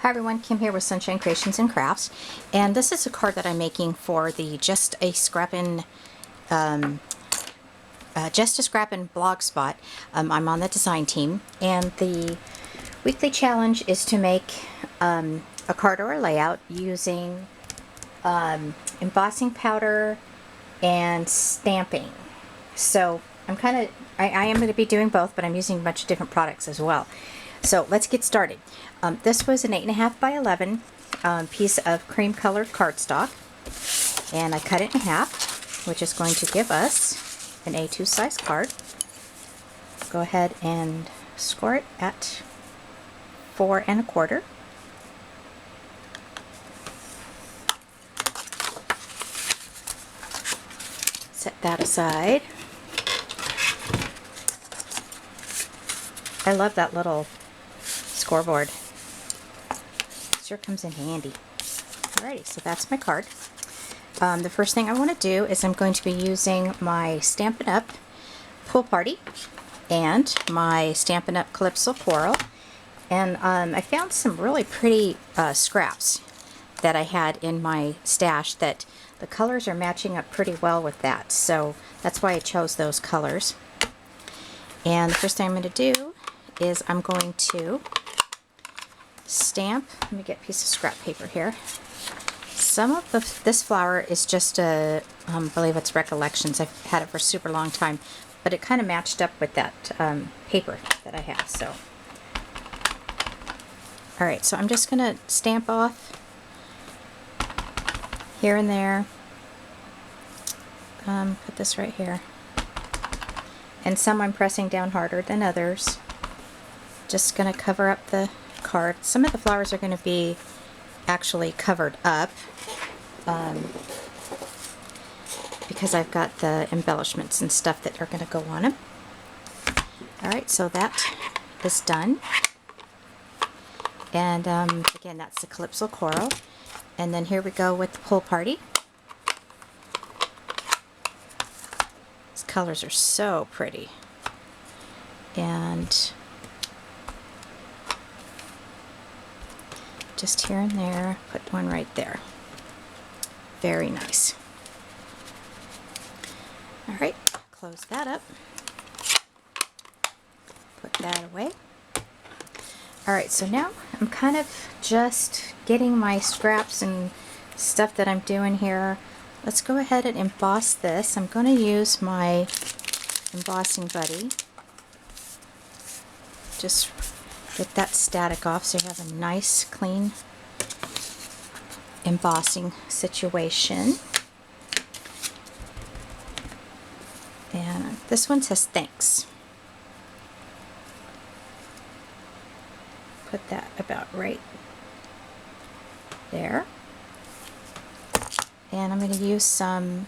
Hi everyone, Kim here with Sunshine Creations and Crafts, and this is a card that I'm making for the Just a Scrappin' blog spot. I'm on the design team, and the weekly challenge is to make a card or a layout using embossing powder and stamping. So I am going to be doing both, but I'm using a bunch of different products as well. So let's get started. This was an 8.5 by 11 piece of cream colored cardstock, and I cut it in half, which is going to give us an A2 size card. Go ahead and score it at 4 1/4. Set that aside. I love that little scoreboard. Sure comes in handy. Alrighty, so that's my card. The first thing I want to do is I'm going to be using my Stampin' Up! Pool Party and my Stampin' Up! Calypso Coral. And I found some really pretty scraps that I had in my stash that the colors are matching up pretty well with that. So that's why I chose those colors. And the first thing I'm going to do is I'm going to stamp. Let me get a piece of scrap paper here. Some of this flower is just I believe it's Recollections. I've had it for a super long time, but it kind of matched up with that paper that I have. So, all right. So I'm just going to stamp off here and there. Put this right here. And some I'm pressing down harder than others. Just going to cover up the card. Some of the flowers are going to be actually covered up because I've got the embellishments and stuff that are going to go on them. Alright, so that is done. And again, that's the Calypso Coral. And then here we go with the Pool Party. These colors are so pretty. And just here and there, put one right there. Very nice. Alright, close that up. Put that away. Alright, so now I'm kind of just getting my scraps and stuff that I'm doing here. Let's go ahead and emboss this. I'm going to use my embossing buddy. Just get that static off so you have a nice clean embossing situation. And this one says thanks. Put that about right there. And I'm going to use some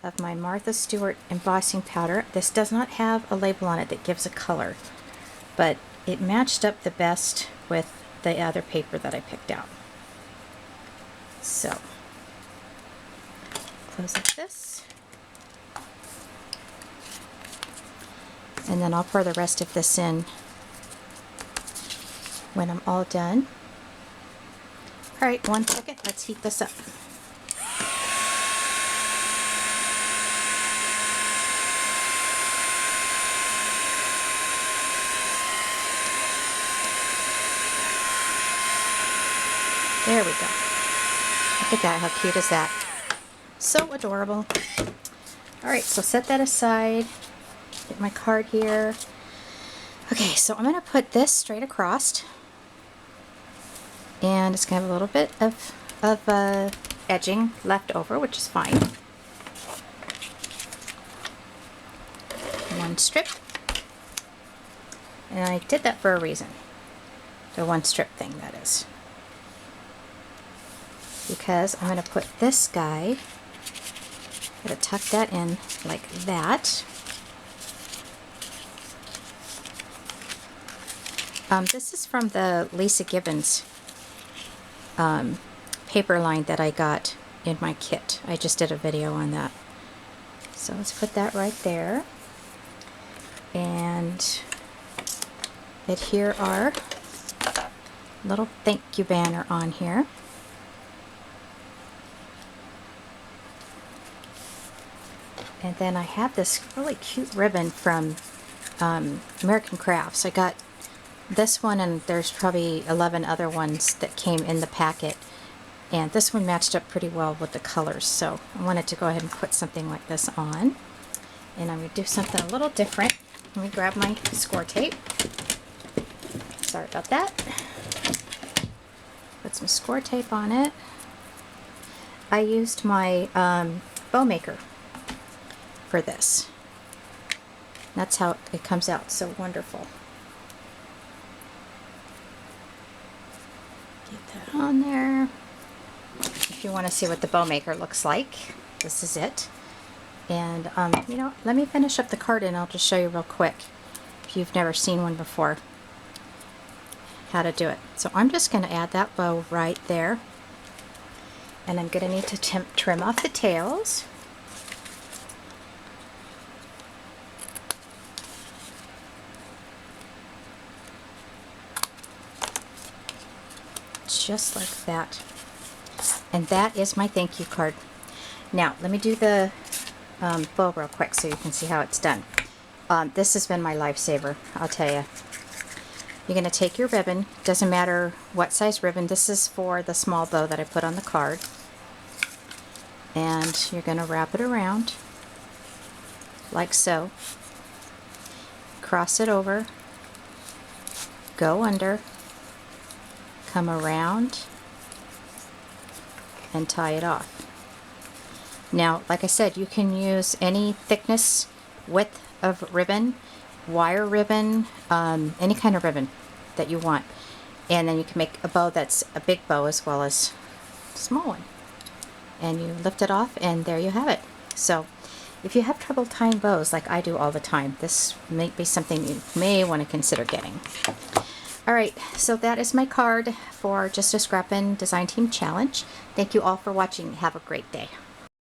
of my Martha Stewart embossing powder. This does not have a label on it that gives a color, but it matched up the best with the other paper that I picked out. So, close up this. And then I'll pour the rest of this in when I'm all done. Alright, 1 second, let's heat this up. There we go. Look at that, how cute is that? So adorable. Alright, so set that aside. Get my card here. Okay, so I'm going to put this straight across. And it's going to have a little bit of edging left over, which is fine. One strip. And I did that for a reason. The one strip thing, that is. Because I'm going to put this guy, I'm going to tuck that in like that. This is from the Lisa Gibbons paper line that I got in my kit. I just did a video on that. So let's put that right there. And it here are little thank you banner on here. And then I have this really cute ribbon from American Crafts. I got this one, and there's probably 11 other ones that came in the packet. And this one matched up pretty well with the colors, so I wanted to go ahead and put something like this on. And I'm going to do something a little different. Let me grab my score tape. Sorry about that. Put some score tape on it. I used my bow maker for this. That's how it comes out so wonderful. Get that on there. If you want to see what the bow maker looks like, this is it. And you know, let me finish up the card and I'll just show you real quick, if you've never seen one before, how to do it. So I'm just going to add that bow right there, and I'm going to need to trim off the tails. Just like that. And that is my thank you card. Now let me do the bow real quick so you can see how it's done. This has been my lifesaver, I'll tell you. You're going to take your ribbon, doesn't matter what size ribbon, this is for the small bow that I put on the card, and you're going to wrap it around like so, cross it over, go under, come around, and tie it off. Now, like I said, you can use any thickness, width of ribbon, wire ribbon, any kind of ribbon that you want. And then you can make a bow that's a big bow as well as a small one. And you lift it off and there you have it. So if you have trouble tying bows like I do all the time, this may be something you may want to consider getting. Alright, so that is my card for Just a Scrappin' Design Team Challenge. Thank you all for watching. Have a great day.